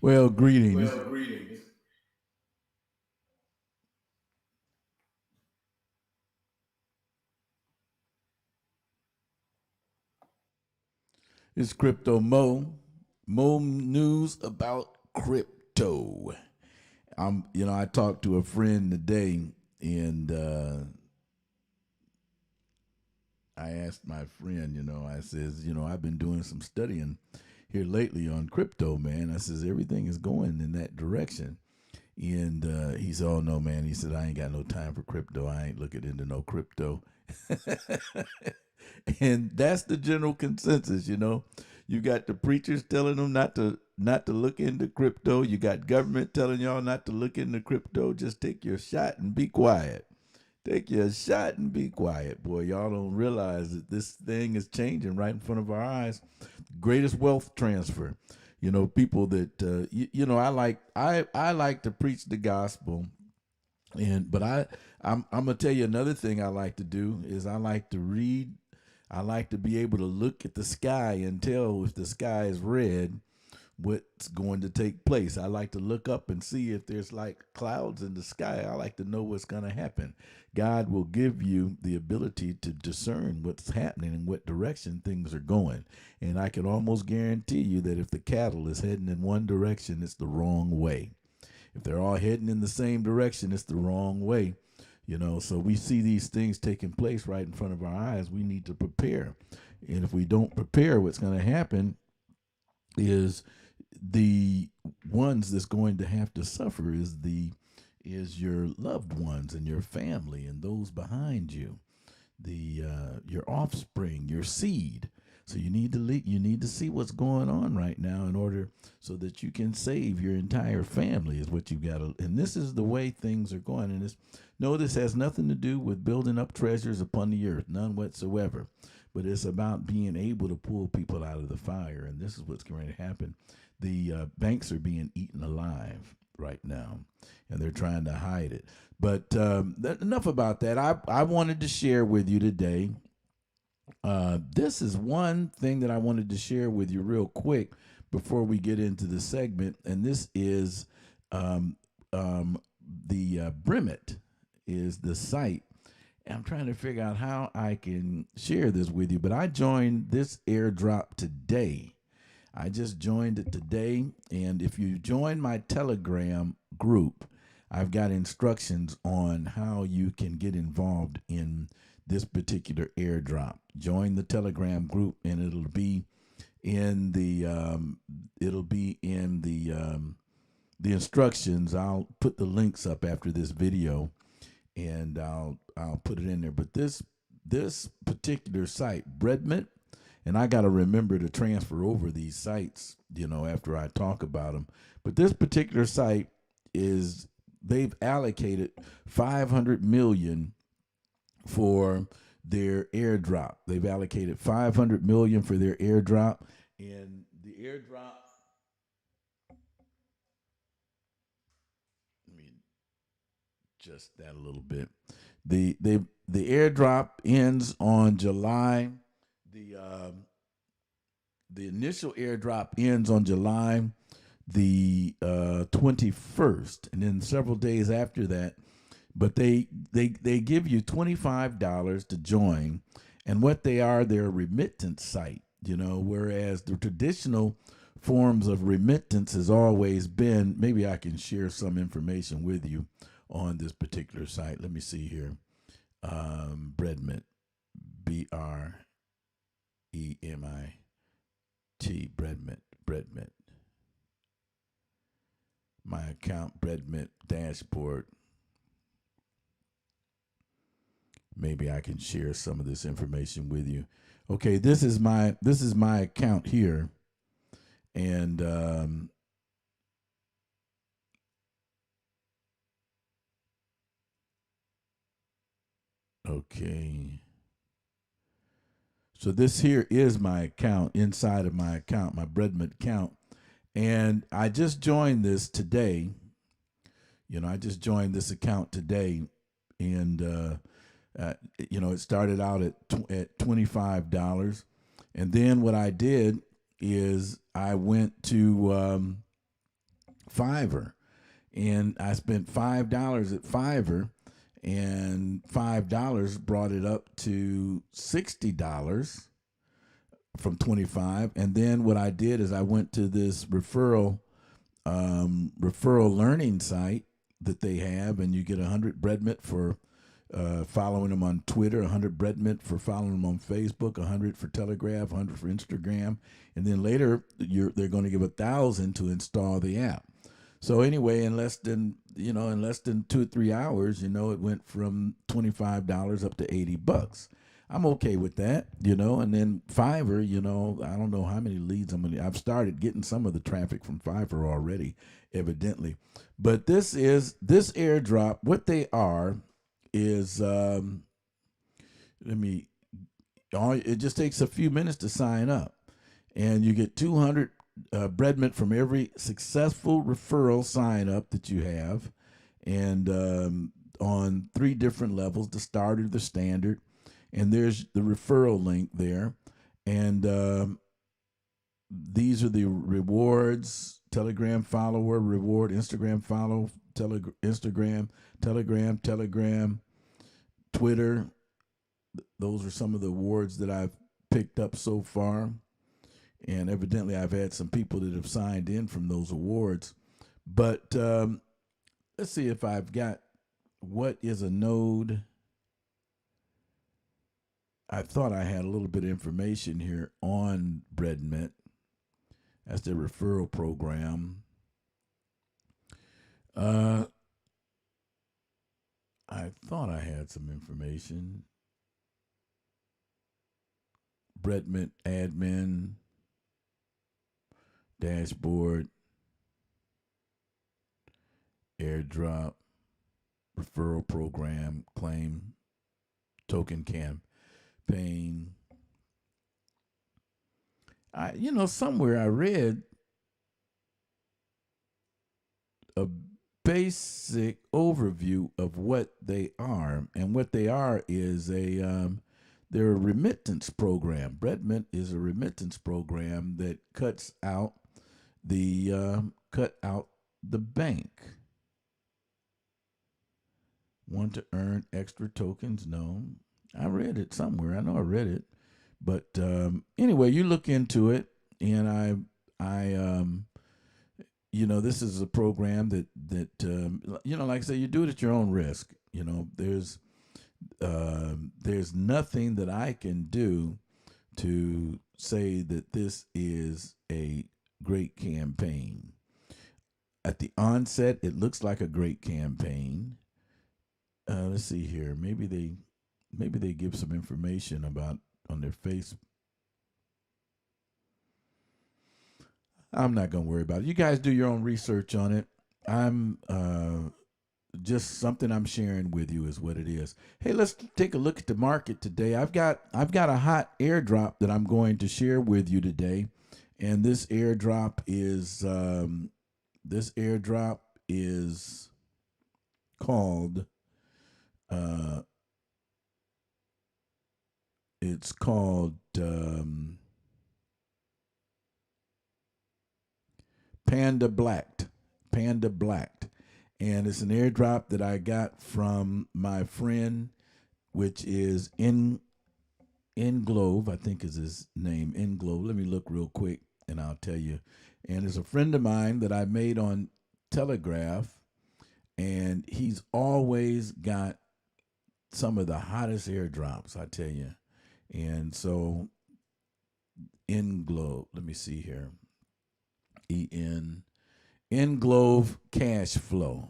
Well, greetings. It's Crypto Mo. Mo news about crypto. I talked to a friend today, and I asked my friend, I says, I've been doing some studying here lately on crypto, man. I says everything is going in that direction. And he said, "Oh no, man." He said, "I ain't got no time for crypto. I ain't looking into no crypto." And that's the general consensus. You got the preachers telling them not to look into crypto. You got government telling y'all not to look into crypto. Just take your shot and be quiet. Take your shot and be quiet, boy. Y'all don't realize that this thing is changing right in front of our eyes. Greatest wealth transfer. People that I like to preach the gospel, but I'm gonna tell you another thing I like to do is I like to read. I like to be able to look at the sky and tell if the sky is red what's going to take place. I like to look up and see if there's like clouds in the sky. I like to know what's going to happen. God will give you the ability to discern what's happening and what direction things are going. And I can almost guarantee you that if the cattle is heading in one direction, it's the wrong way. If they're all heading in the same direction, it's the wrong way. So we see these things taking place right in front of our eyes. We need to prepare. And if we don't prepare, what's going to happen is the ones that's going to have to suffer is your loved ones and your family and those behind you, the your offspring, your seed. So you need to see what's going on right now in order so that you can save your entire family is what you got to. And this is the way things are going. And this has nothing to do with building up treasures upon the earth, none whatsoever. But it's about being able to pull people out of the fire. And this is what's going to happen. The banks are being eaten alive right now, and they're trying to hide it. But enough about that. I wanted to share with you today. This is one thing that I wanted to share with you real quick before we get into the segment, and this is um, the Brimit is the site. And I'm trying to figure out how I can share this with you, but I joined this airdrop today. I just joined it today, and if you join my Telegram group, I've got instructions on how you can get involved in this particular airdrop. Join the Telegram group, and it'll be in the instructions. I'll put the links up after this video, and I'll put it in there. But this particular site, Breadmint, and I got to remember to transfer over these sites, after I talk about them. But this particular site they've allocated 500 million for their airdrop. They've allocated 500 million for their airdrop, and the airdrop. Let me adjust that a little bit. The airdrop ends on July. The the initial airdrop ends on July the 21st, and then several days after that. But they give you $25 to join, and what they're a remittance site. Whereas the traditional forms of remittance has always been. Maybe I can share some information with you on this particular site. Let me see here. Breadmint, Breadmint. My account, Breadmint dashboard. Maybe I can share some of this information with you. Okay, this is my account here, and okay. So this here is my account inside of my account, my Breadmint account, and I just joined this today. I just joined this account today, and it started out at $25, and then what I did is I went to Fiverr. And I spent $5 at Fiverr, and $5 brought it up to $60 from 25. And then what I did is I went to this referral learning site that they have, and you get 100 breadmint for following them on Twitter, 100 breadmint for following them on Facebook, 100 for Telegraph, 100 for Instagram, and then later they're going to give 1,000 to install the app. So anyway, in less than 2 or 3 hours, it went from $25 up to $80. I'm okay with that, And then Fiverr, I don't know how many leads I've started getting some of the traffic from Fiverr already, evidently. But this AirDrop, what they are is it just takes a few minutes to sign up, and you get 200 breadmint from every successful referral sign up that you have, and on 3 different levels: the starter, the standard, and there's the referral link there. And these are the rewards: Telegram follower reward, Instagram follow, Instagram, Telegram, Twitter. Those are some of the awards that I've picked up so far. And evidently I've had some people that have signed in from those awards. But let's see if I've got what is a node. I thought I had a little bit of information here on breadmint. That's their referral program. I thought I had some information. breadmint admin, dashboard, AIRDROP, referral program, claim, token campaign. Somewhere I read a basic overview of what they are, and what they are is they're a remittance program. Breadmint is a remittance program that cuts out the bank. Want to earn extra tokens? No, I read it somewhere. I know I read it, but anyway, you look into it, and this is a program that like I say, you do it at your own risk. There's nothing that I can do to say that this is a great campaign. At the onset, it looks like a great campaign. Let's see here. Maybe they give some information about on their face. I'm not gonna worry about it. You guys do your own research on it. I'm just something I'm sharing with you is what it is. Hey, let's take a look at the market today. I've got a hot airdrop that I'm going to share with you today, and this airdrop is called Pandablacked. And it's an airdrop that I got from my friend, which is Inglove, I think is his name, Inglove. Let me look real quick and I'll tell you. And it's a friend of mine that I made on Telegraph, and he's always got some of the hottest airdrops, I tell you. And so Inglove, let me see here. Inglove Cash Flow.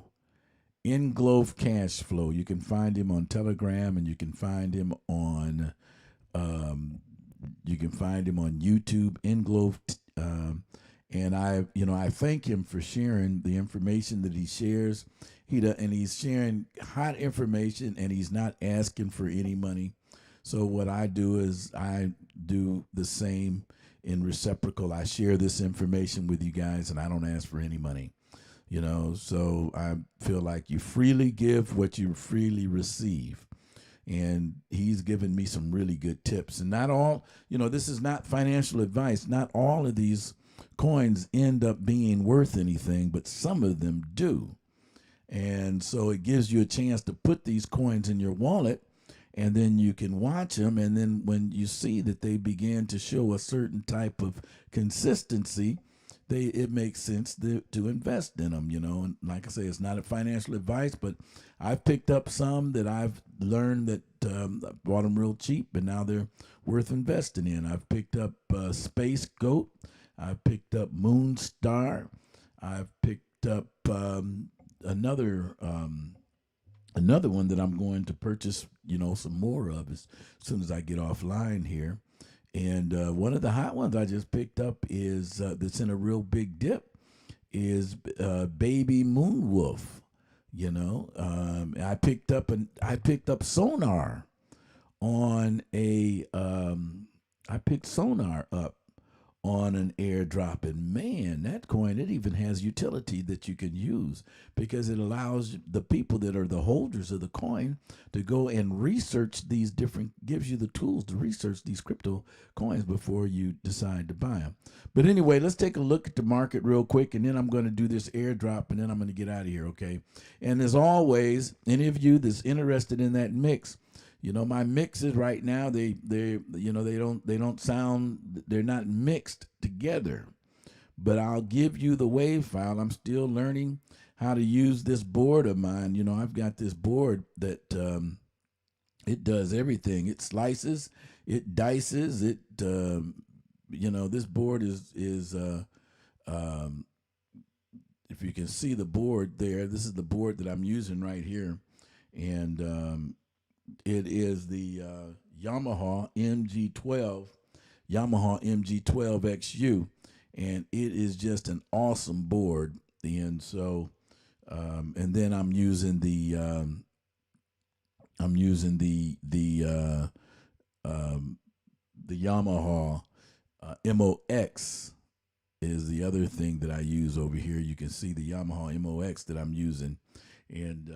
Inglove Cash Flow. You can find him on Telegram, and you can find him on YouTube. Inglove, and I thank him for sharing the information that he shares. And he's sharing hot information, and he's not asking for any money. So what I do is I do the same in reciprocal. I share this information with you guys, and I don't ask for any money. So I feel like you freely give what you freely receive. And he's given me some really good tips. And not all, this is not financial advice. Not all of these coins end up being worth anything, but some of them do. And so it gives you a chance to put these coins in your wallet, and then you can watch them. And then when you see that they begin to show a certain type of consistency, it makes sense to invest in them, And like I say, it's not a financial advice, but I've picked up some that I've learned that I bought them real cheap, and now they're worth investing in. I've picked up Space Goat. I've picked up Moon Star. I've picked up another one that I'm going to purchase, some more of as soon as I get offline here. And one of the hot ones I just picked up is that's in a real big dip is Baby Moonwolf. I picked up Sonar on I picked Sonar up on an airdrop, and man, that coin, it even has utility that you can use, because it allows the people that are the holders of the coin to go and research gives you the tools to research these crypto coins before you decide to buy them. But anyway, let's take a look at the market real quick, and then I'm going to do this airdrop, and then I'm going to get out of here, okay? And as always, any of you that's interested in that mix, my mixes right now, they're not mixed together, but I'll give you the wave file. I'm still learning how to use this board of mine. I've got this board that it does everything. It slices, it dices, this board is if you can see the board there, this is the board that I'm using right here, and it is the Yamaha MG12XU, and it is just an awesome board. And so, and then I'm using the Yamaha MOX is the other thing that I use over here. You can see the Yamaha MOX that I'm using, and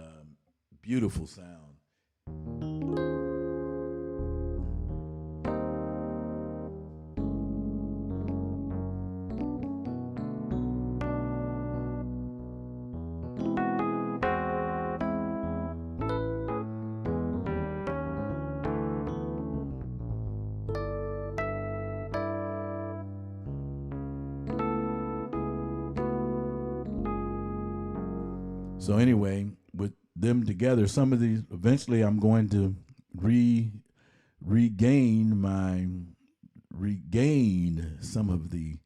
beautiful sound. So anyway, with them together, some of these, eventually I'm going to regain some of the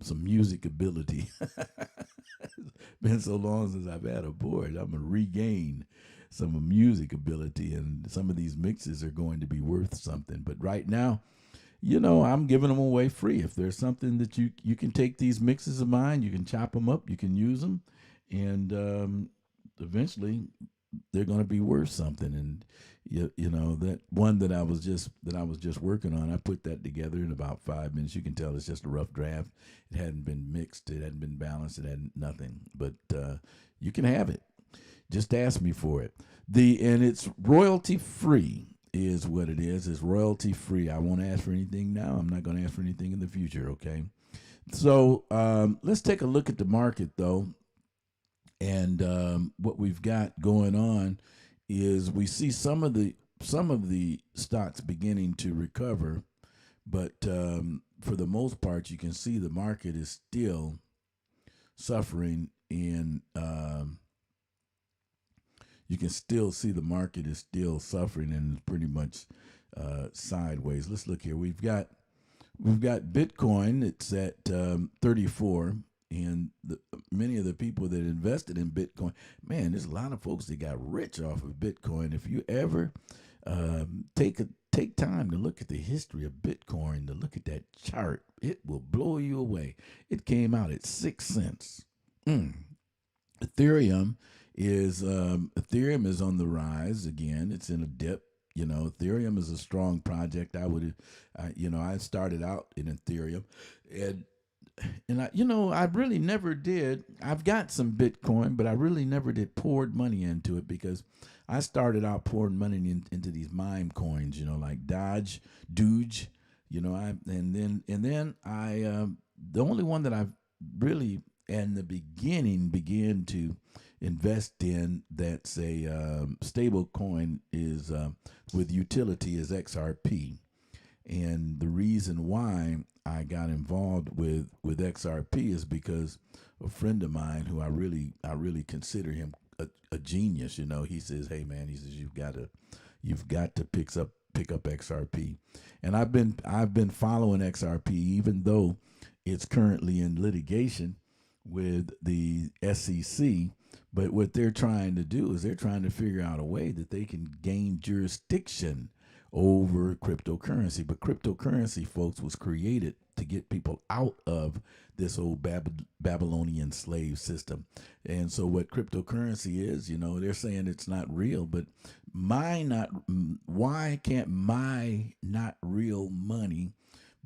some music ability. It's been so long since I've had a board. I'm gonna regain some music ability, and some of these mixes are going to be worth something. But right now, I'm giving them away free. If there's something that you can take these mixes of mine, you can chop them up, you can use them, and eventually they're going to be worth something. And that one that I was just working on, I put that together in about 5 minutes. You can tell it's just a rough draft. It hadn't been mixed, it hadn't been balanced, it had nothing. But you can have it. Just ask me for it. And it's royalty free is what it is. It's royalty free. I won't ask for anything now. I'm not going to ask for anything in the future. Okay. So let's take a look at the market though. And what we've got going on is we see some of the stocks beginning to recover, but for the most part, you can see the market is still suffering. And you can still see the market is still suffering and pretty much sideways. Let's look here. We've got Bitcoin. It's at 34. And many of the people that invested in Bitcoin, man, there's a lot of folks that got rich off of Bitcoin. If you ever take time to look at the history of Bitcoin, to look at that chart, it will blow you away. It came out at 6 cents. Ethereum is on the rise again. It's in a dip. Ethereum is a strong project. I started out in Ethereum, and I really never did. I've got some Bitcoin, but I really never did poured money into it, because I started out pouring money into these meme coins, like Doge, and then I the only one that I've really in the beginning began to invest in that's a stable coin is with utility is XRP. And the reason why I got involved with XRP is because a friend of mine who I really consider him a genius. He says, "Hey man," he says, "you've got to pick up XRP," and I've been following XRP even though it's currently in litigation with the SEC. But what they're trying to do is they're trying to figure out a way that they can gain jurisdiction over cryptocurrency. But cryptocurrency, folks, was created to get people out of this old Babylonian slave system. And so, what cryptocurrency is, they're saying it's not real. But why can't my not real money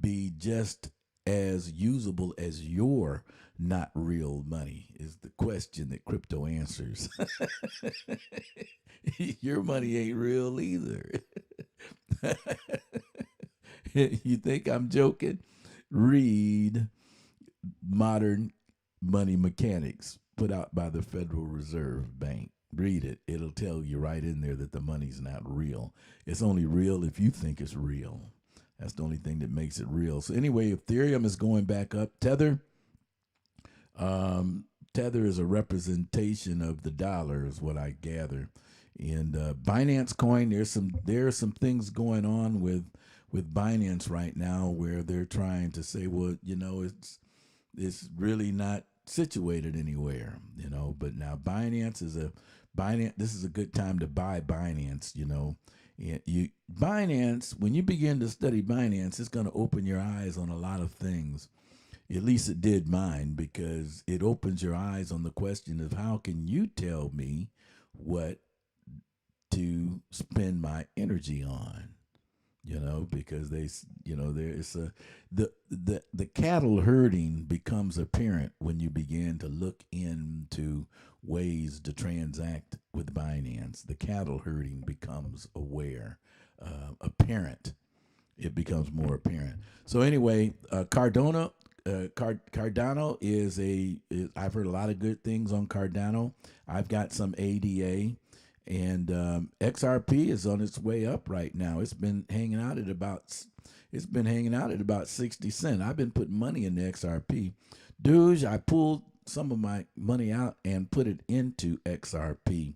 be just as usable as your not real money? Is the question that crypto answers. Your money ain't real either. You think I'm joking? Read Modern Money Mechanics, put out by the Federal Reserve Bank. Read it. It'll tell you right in there that the money's not real. It's only real if you think it's real. That's the only thing that makes it real. So anyway, Ethereum is going back up. Tether is a representation of the dollar, is what I gather. And Binance Coin, there are some things going on with Binance right now where they're trying to say, well, it's really not situated anywhere, But now Binance. This is a good time to buy Binance, Binance. When you begin to study Binance, it's going to open your eyes on a lot of things. At least it did mine, because it opens your eyes on the question of how can you tell me what to spend my energy on, because there's the cattle herding becomes apparent when you begin to look into ways to transact with Binance. The cattle herding becomes apparent. It becomes more apparent. So anyway, Cardano I've heard a lot of good things on Cardano. I've got some ADA, and XRP is on its way up right now. It's been hanging out at about 60 cents. I've been putting money in the XRP. Doge, I pulled some of my money out and put it into XRP,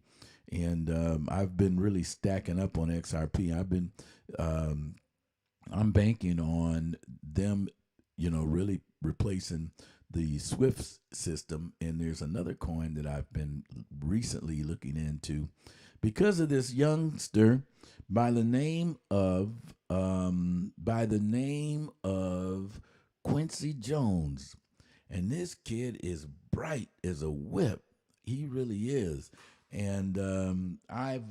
and I've been really stacking up on XRP. I'm banking on them, really replacing the Swift system. And there's another coin that I've been recently looking into because of this youngster by the name of Quincy Jones. And this kid is bright as a whip. He really is. And I've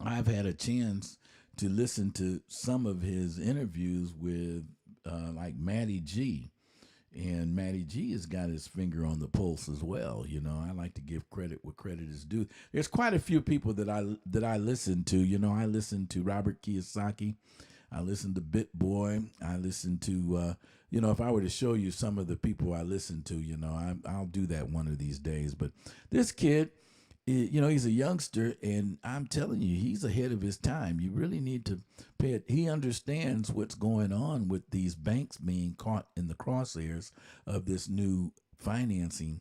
had a chance to listen to some of his interviews with like Matty G. And Matty G has got his finger on the pulse as well. I like to give credit where credit is due. There's quite a few people that I listen to. I listen to Robert Kiyosaki. I listen to Bit Boy. I listen to, if I were to show you some of the people I listen to, I'll do that one of these days. But this kid, he's a youngster, and I'm telling you, he's ahead of his time. You really need to pay it. He understands what's going on with these banks being caught in the crosshairs of this new financial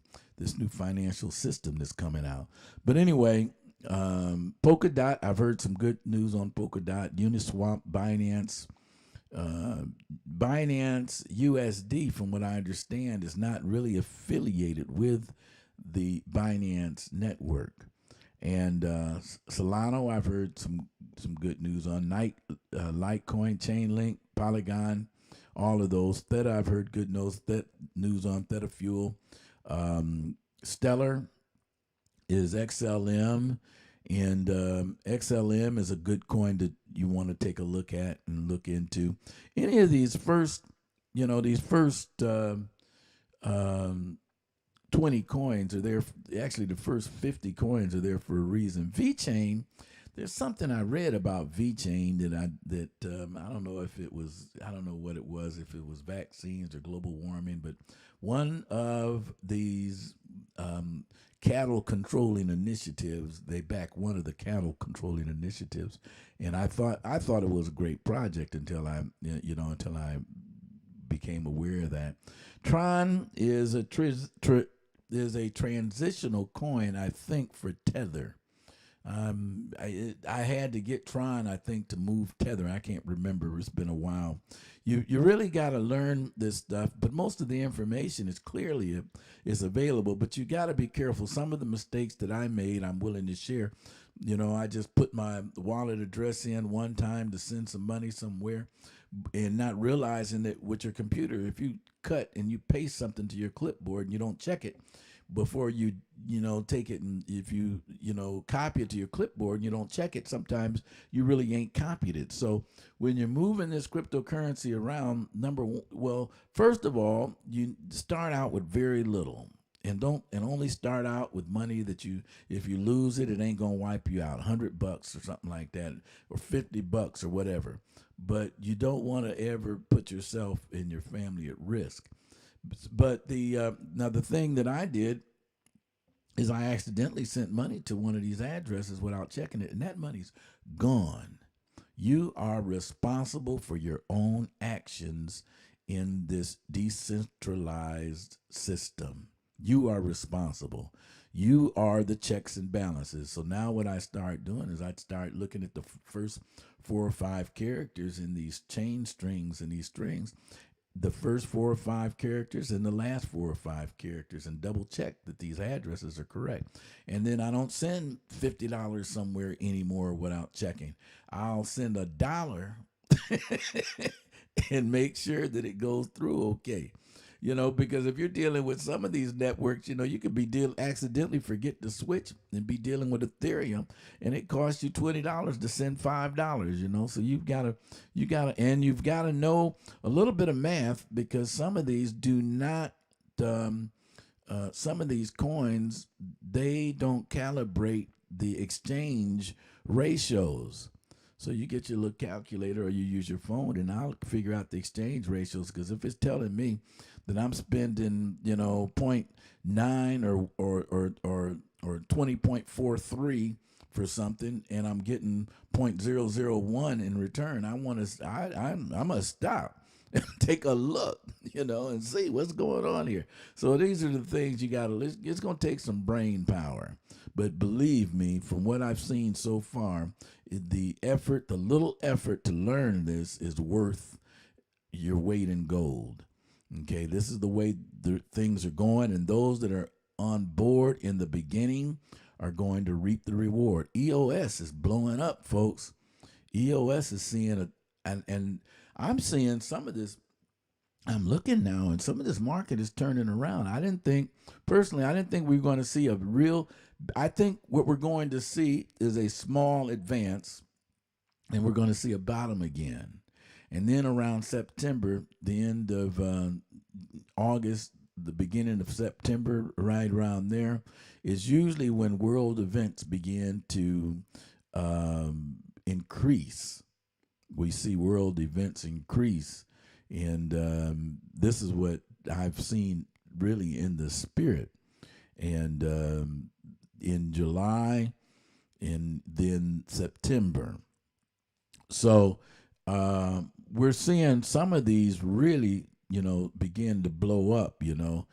system that's coming out. But anyway, Polkadot, I've heard some good news on Polkadot, Uniswap, Binance. Binance USD, from what I understand, is not really affiliated with the Binance network. And Solana, I've heard some good news on. Litecoin, Chainlink, Polygon, all of those. Theta, I've heard good news on. Theta Fuel. Stellar is XLM, and XLM is a good coin that you want to take a look at and look into. Any of these first 20 coins are there. Actually, the first 50 coins are there for a reason. VeChain, There's something I read about VeChain I don't know if it was, I don't know what it was, if it was vaccines or global warming, but one of these um, cattle controlling initiatives, they back one of the cattle controlling initiatives, and I thought it was a great project until until I became aware of that. Tron is a transitional coin, I think, for Tether. I had to get Tron, I think, to move Tether. I can't remember. It's been a while. You really got to learn this stuff, but most of the information is available. But you got to be careful. Some of the mistakes that I made, I'm willing to share. I just put my wallet address in one time to send some money somewhere, and not realizing that with your computer, if you cut and you paste something to your clipboard and you don't check it before you take it, and if you copy it to your clipboard and you don't check it, sometimes you really ain't copied it. So when you're moving this cryptocurrency around, well, first of all, you start out with very little, and don't and only start out with money that if you lose it, it ain't gonna wipe you out. $100 or something like that, or $50 or whatever. But you don't want to ever put yourself and your family at risk. But the thing that I did is I accidentally sent money to one of these addresses without checking it, and that money's gone. You are responsible for your own actions in this decentralized system. You are responsible. You are the checks and balances. So now what I start doing is I start looking at the first 4 or 5 characters in these chain strings and these strings, the first 4 or 5 characters and the last 4 or 5 characters, and double check that these addresses are correct. And then I don't send $50 somewhere anymore without checking. I'll send $1 and make sure that it goes through okay. Because if you're dealing with some of these networks, you could be accidentally forget to switch and be dealing with Ethereum, and it costs you $20 to send $5. So you've gotta know a little bit of math, because some of these do not. Some of these coins, they don't calibrate the exchange ratios. So you get your little calculator or you use your phone, and I'll figure out the exchange ratios. Because if it's telling me that I'm spending, point 0.9 or 20.43 for something, and I'm getting 0.001 in return, I must stop and take a look, and see what's going on here. So these are the things you got to. It's going to take some brain power, but believe me, from what I've seen so far, the little effort to learn this is worth your weight in gold. Okay, this is the way things are going, and those that are on board in the beginning are going to reap the reward. EOS is blowing up, folks. EOS is seeing and I'm seeing some of this. I'm looking now, and some of this market is turning around. I didn't think we were going to see a real. I think what we're going to see is a small advance, and we're going to see a bottom again. And then around September, the end of August, the beginning of September, right around there, is usually when world events begin to increase. We see world events increase. And this is what I've seen really in the spirit. And in July and then September. So we're seeing some of these really, begin to blow up. Monero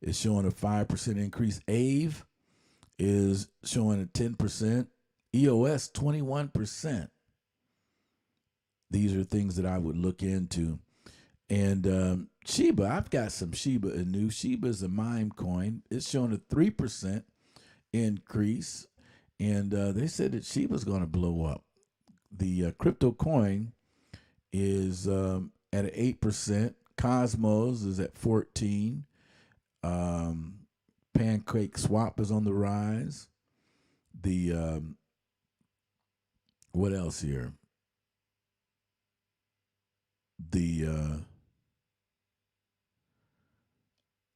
is showing a 5% increase. AVE is showing a 10%. EOS 21%. These are things that I would look into. And Shiba, I've got some Shiba Inu. Shiba is a mime coin. It's showing a 3% increase. And they said that Shiba's going to blow up. The crypto coin is at 8%. Cosmos is at 14. Pancake Swap is on the rise. The what else here? The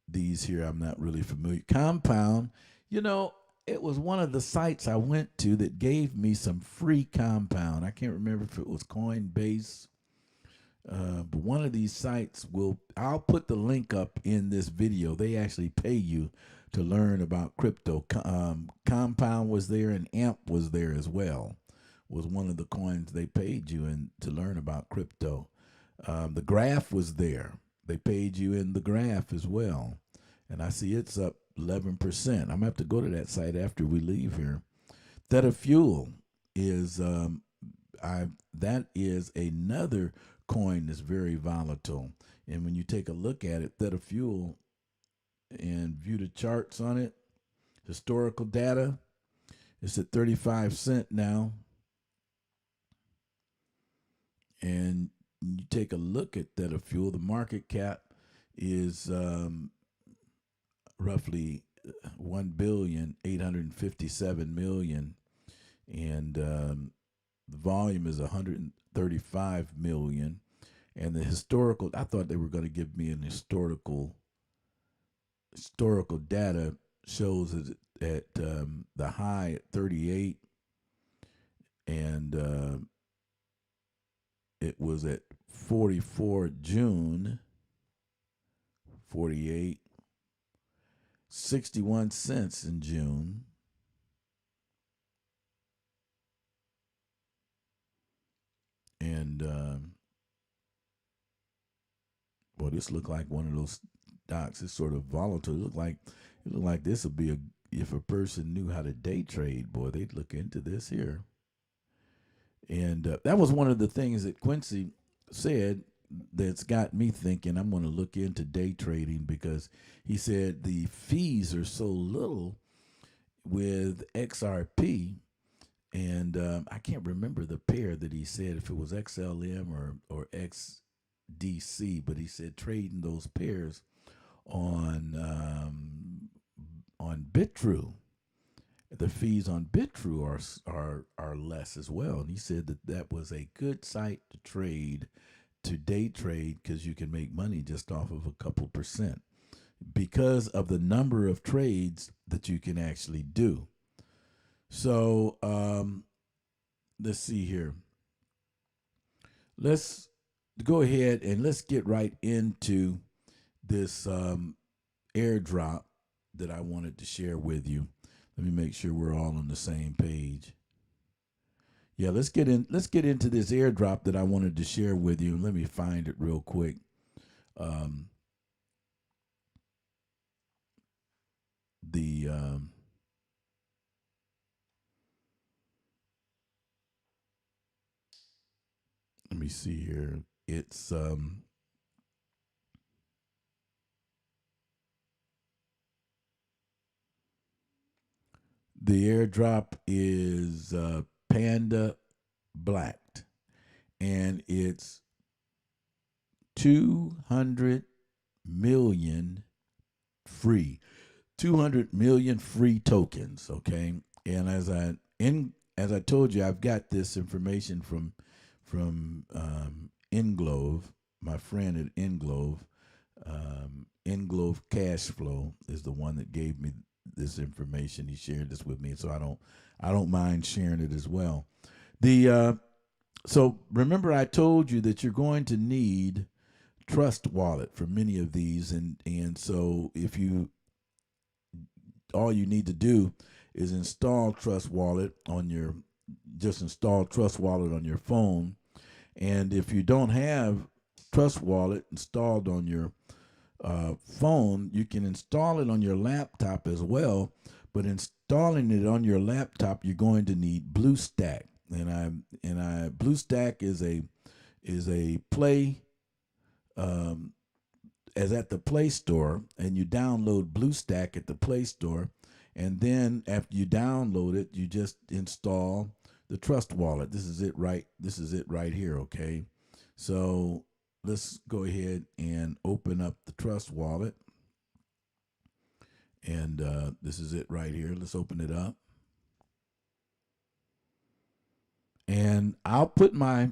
these here I'm not really familiar. Compound, it was one of the sites I went to that gave me some free compound. I can't remember if it was Coinbase, but one of these sites will. I'll put the link up in this video. They actually pay you to learn about crypto. Compound was there, and AMP was there as well. Was one of the coins they paid you in to learn about crypto. The graph was there. They paid you in the graph as well. And I see it's up 11%. I'm going to have to go to that site after we leave here. Theta Fuel is that is another coin that's very volatile. And when you take a look at it, Theta Fuel, and view the charts on it, historical data, it's at 35 cents now. And you take a look at Theta Fuel, the market cap is roughly 1,857,000,000, and the volume is 135 million. And the historical, I thought they were going to give me an historical data, shows it at the high at 38, and it was at 44 June, 48, 61 cents in June, and boy, this looked like one of those stocks. It's sort of volatile. It looked like this would be if a person knew how to day trade, boy, they'd look into this here. And that was one of the things that Quincy said that's got me thinking I'm going to look into day trading, because he said the fees are so little with XRP, and I can't remember the pair that he said, if it was XLM or XDC, but he said trading those pairs on BitTrue, the fees on BitTrue are less as well. And he said that was a good site to day trade, because you can make money just off of a couple percent because of the number of trades that you can actually do. So let's see here. Let's go ahead and let's get right into this airdrop that I wanted to share with you. Let me make sure we're all on the same page. Yeah, let's get into this airdrop that I wanted to share with you. Let me find it real quick. Let me see here. It's the airdrop is Pandablacked, and it's 200 million free. 200 million free tokens, okay? And as I told you, I've got this information from Englove, my friend at Englove. Englove Cash Flow is the one that gave me this information. He shared this with me, so I don't mind sharing it as well. So remember, I told you that you're going to need Trust Wallet for many of these, and so if you, all you need to do is install Trust Wallet on your phone. And if you don't have Trust Wallet installed on your phone, you can install it on your laptop as well. But installing it on your laptop, you're going to need BlueStack, and BlueStack is a play as at the Play Store, and you download BlueStack at the Play Store, and then after you download it, you just install the Trust Wallet. This is it right here, okay? So let's go ahead and open up the Trust Wallet, and this is it right here. Let's open it up, and I'll put my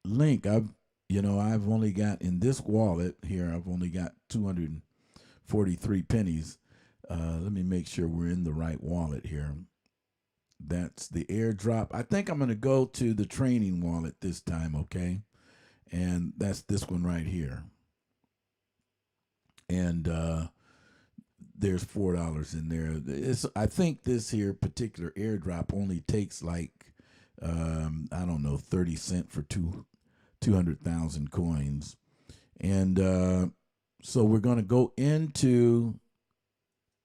link. I've only got in this wallet here, I've only got 243 pennies. Let me make sure we're in the right wallet here. That's the AirDrop. I think I'm going to go to the training wallet this time, okay? And that's this one right here. And there's $4 in there. I think this here particular AirDrop only takes like I don't know, 30 cents for 200,000 coins. And so we're going to go into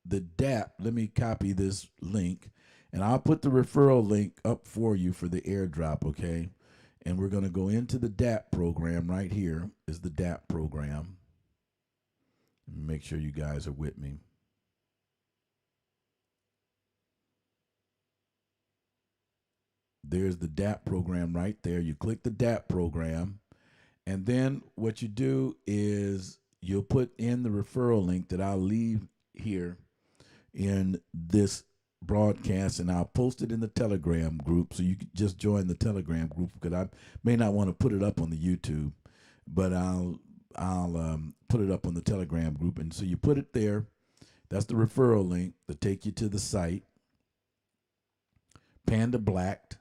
the DApp. Let me copy this link, and I'll put the referral link up for you for the AirDrop, okay? And we're going to go into the DApp program. Right here is the DApp program. Make sure you guys are with me. There's the DApp program right there. You click the DApp program, and then what you do is you'll put in the referral link that I'll leave here in this broadcast, and I'll post it in the Telegram group, so you can just join the Telegram group, because I may not want to put it up on the YouTube, but I'll put it up on the Telegram group. And so you put it there. That's the referral link to take you to the site, Pandablacked.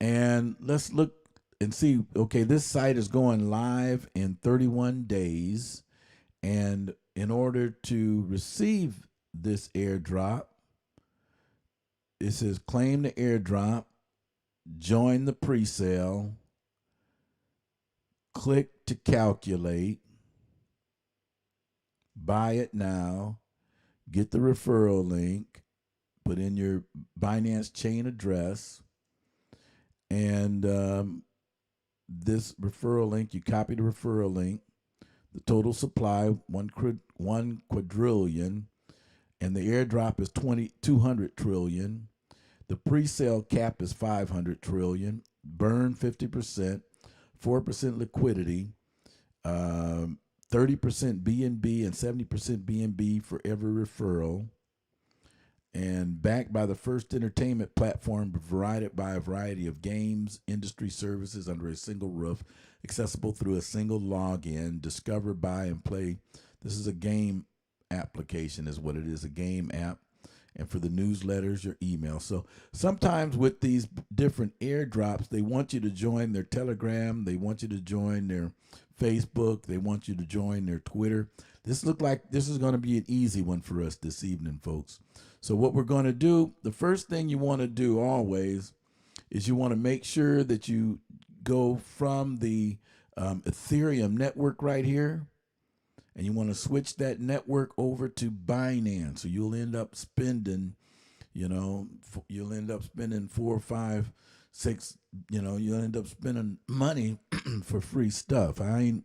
And let's look and see, okay, this site is going live in 31 days. And in order to receive this AirDrop, it says claim the AirDrop, join the pre-sale, click to calculate, buy it now, get the referral link, put in your Binance chain address, and this referral link, you copy the referral link. The total supply, 1 quadrillion, and the AirDrop is 200 trillion. The pre-sale cap is 500 trillion. Burn 50%, 4% liquidity, 30% BNB and 70% BNB for every referral. And backed by the first entertainment platform provided by a variety of games, industry services under a single roof, accessible through a single login, discover, buy, and play. This is a game application is what it is, a game app. And for the newsletters, your email. So sometimes with these different AirDrops, they want you to join their Telegram. They want you to join their Facebook. They want you to join their Twitter. This looks like this is going to be an easy one for us this evening, folks. So what we're going to do, the first thing you want to do always is you want to make sure that you go from the Ethereum network right here, and you want to switch that network over to Binance. So you'll end up spending, you'll end up spending 4, 5, 6, you'll end up spending money for free stuff. I ain't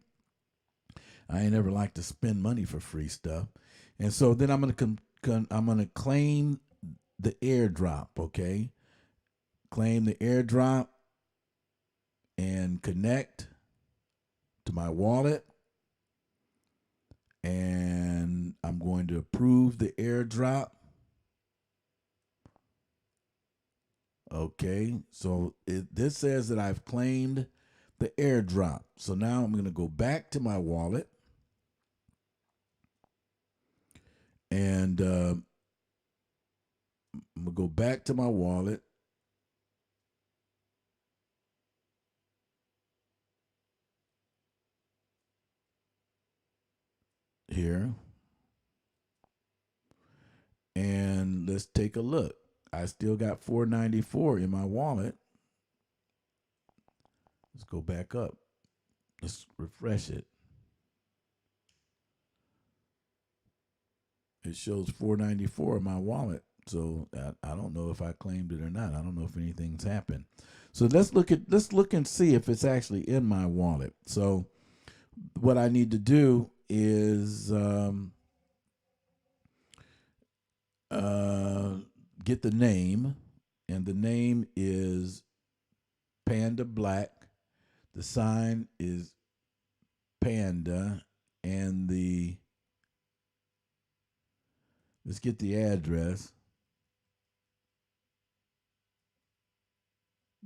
ever like to spend money for free stuff. And so then I'm gonna claim the AirDrop, okay? Claim the AirDrop and connect to my wallet. And I'm going to approve the AirDrop. Okay, so this says that I've claimed the AirDrop. So now I'm going to go back to my wallet. And I'm going to go back to my wallet. Here. And let's take a look. I still got $4.94 in my wallet. Let's go back up. Let's refresh it. It shows $4.94 in my wallet. So I don't know if I claimed it or not. I don't know if anything's happened. So let's look and see if it's actually in my wallet. So what I need to do is get the name, and the name is Pandablacked. The sign is Panda, and let's get the address.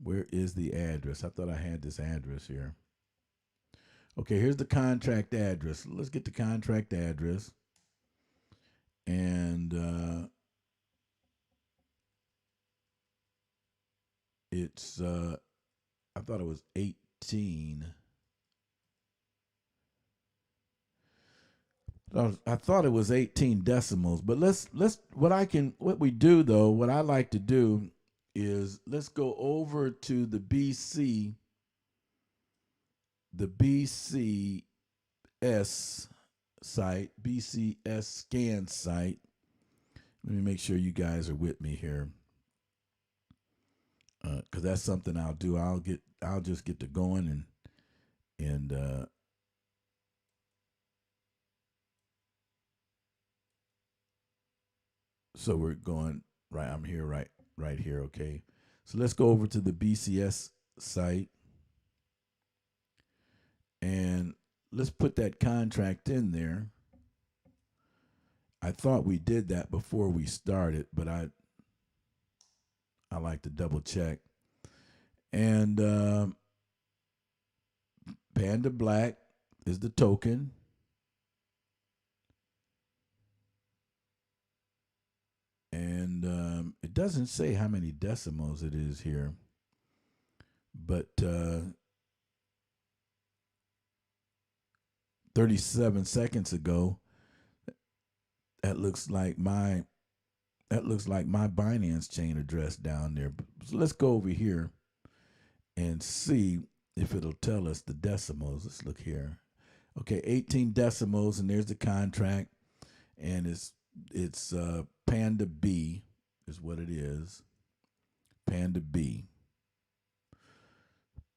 Where is the address? I thought I had this address here. Okay, here's the contract address. Let's get the contract address. and it's I thought it was 18. I thought it was 18 decimals, but let's what we do though, what I like to do is let's go over to the BCS site, BCS scan site. Let me make sure you guys are with me here, because that's something I'll do. I'll just get to going and so we're going right. I'm here right here. Okay, so let's go over to the BCS site and let's put that contract in there. I thought we did that before we started, but I like to double check. And Pandablacked is the token. And it doesn't say how many decimals it is here, but 37 seconds ago, that looks like my Binance chain address down there. So let's go over here and see if it'll tell us the decimals. Let's look here. Okay, 18 decimals, and there's the contract, and it's Panda B is what it is. Panda B.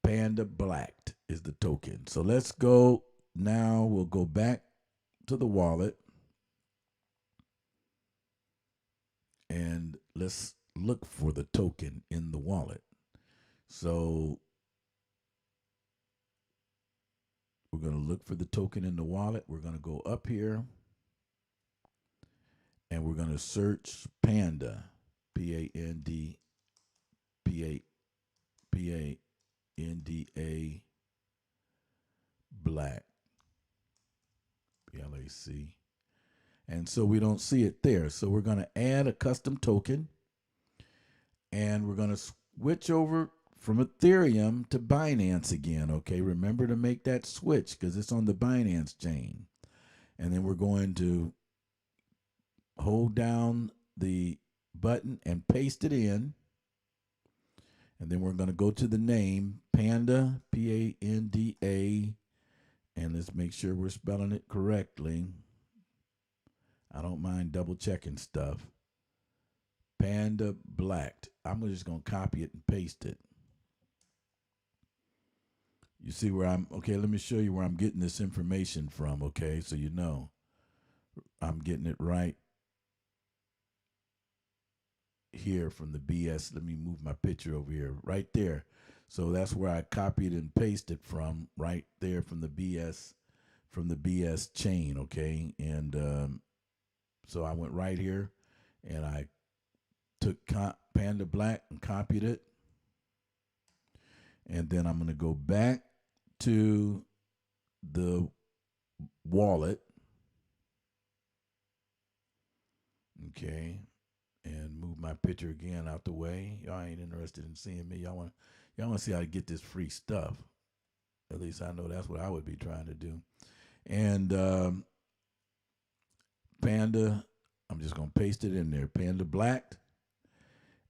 Pandablacked is the token. So let's go now. We'll go back to the wallet and let's look for the token in the wallet. So we're going to look for the token in the wallet. We're going to go up here and we're going to search Panda, P-A-N-D, P-A-N-D-A, Black, B-L-A-C. And so we don't see it there. So we're going to add a custom token and we're going to switch over from Ethereum to Binance again. Okay, remember to make that switch because it's on the Binance chain. And then we're going to hold down the button and paste it in. And then we're going to go to the name, Panda, P-A-N-D-A, and let's make sure we're spelling it correctly. I don't mind double checking stuff. Pandablacked. I'm just going to copy it and paste it. You see where okay, let me show you where I'm getting this information from, okay, so you know. I'm getting it right here from the BS. Let me move my picture over here, right there. So that's where I copied and pasted from, right there from the BS chain, okay? And so I went right here and I took Pandablacked and copied it. And then I'm going to go back to the wallet. Okay. And move my picture again out the way. Y'all ain't interested in seeing me. Y'all want to see how to get this free stuff. At least I know that's what I would be trying to do. And Panda, I'm just going to paste it in there. Pandablacked.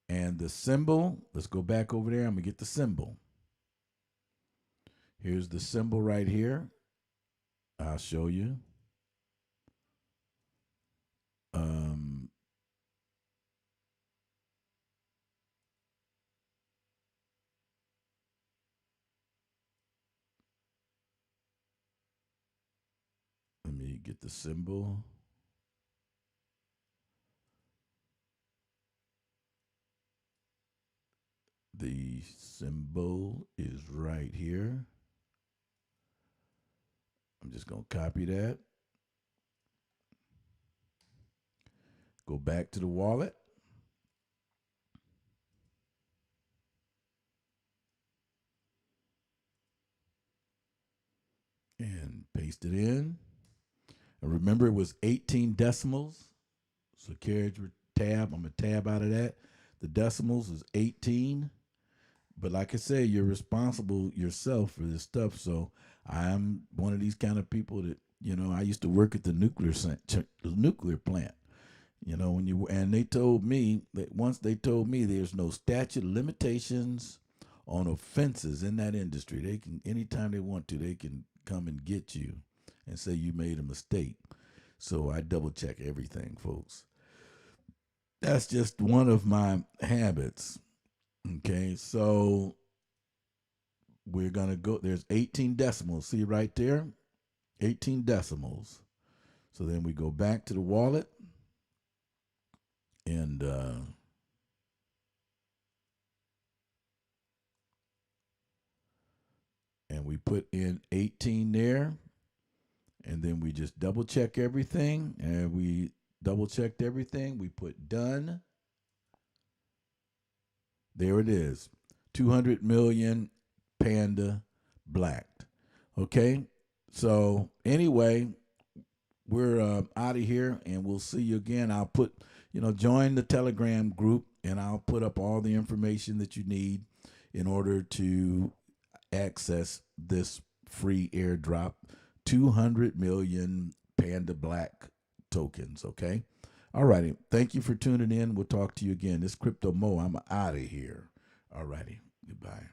And the symbol, let's go back over there. I'm going to get the symbol. Here's the symbol right here. I'll show you. Let me get the symbol. The symbol is right here. I'm just going to copy that. Go back to the wallet. And paste it in. And remember, it was 18 decimals. So carriage tab, I'm going to tab out of that. The decimals is 18. But like I say, you're responsible yourself for this stuff. So I'm one of these kind of people that, I used to work at the nuclear plant. And they told me that once they told me there's no statute of limitations on offenses in that industry. They can, anytime they want to, they can come and get you and say you made a mistake. So I double check everything, folks. That's just one of my habits. Okay, so we're going to go, there's 18 decimals. See right there? 18 decimals. So then we go back to the wallet and we put in 18 there, and then we just double check everything, and we double checked everything. We put done. There it is. 200 million Panda Blacked. Okay. So anyway, we're out of here, and we'll see you again. I'll put, join the Telegram group, and I'll put up all the information that you need in order to access this free airdrop. 200 million Panda Black tokens. Okay. All righty. Thank you for tuning in. We'll talk to you again. This Crypto Mo. I'm out of here. All righty. Goodbye.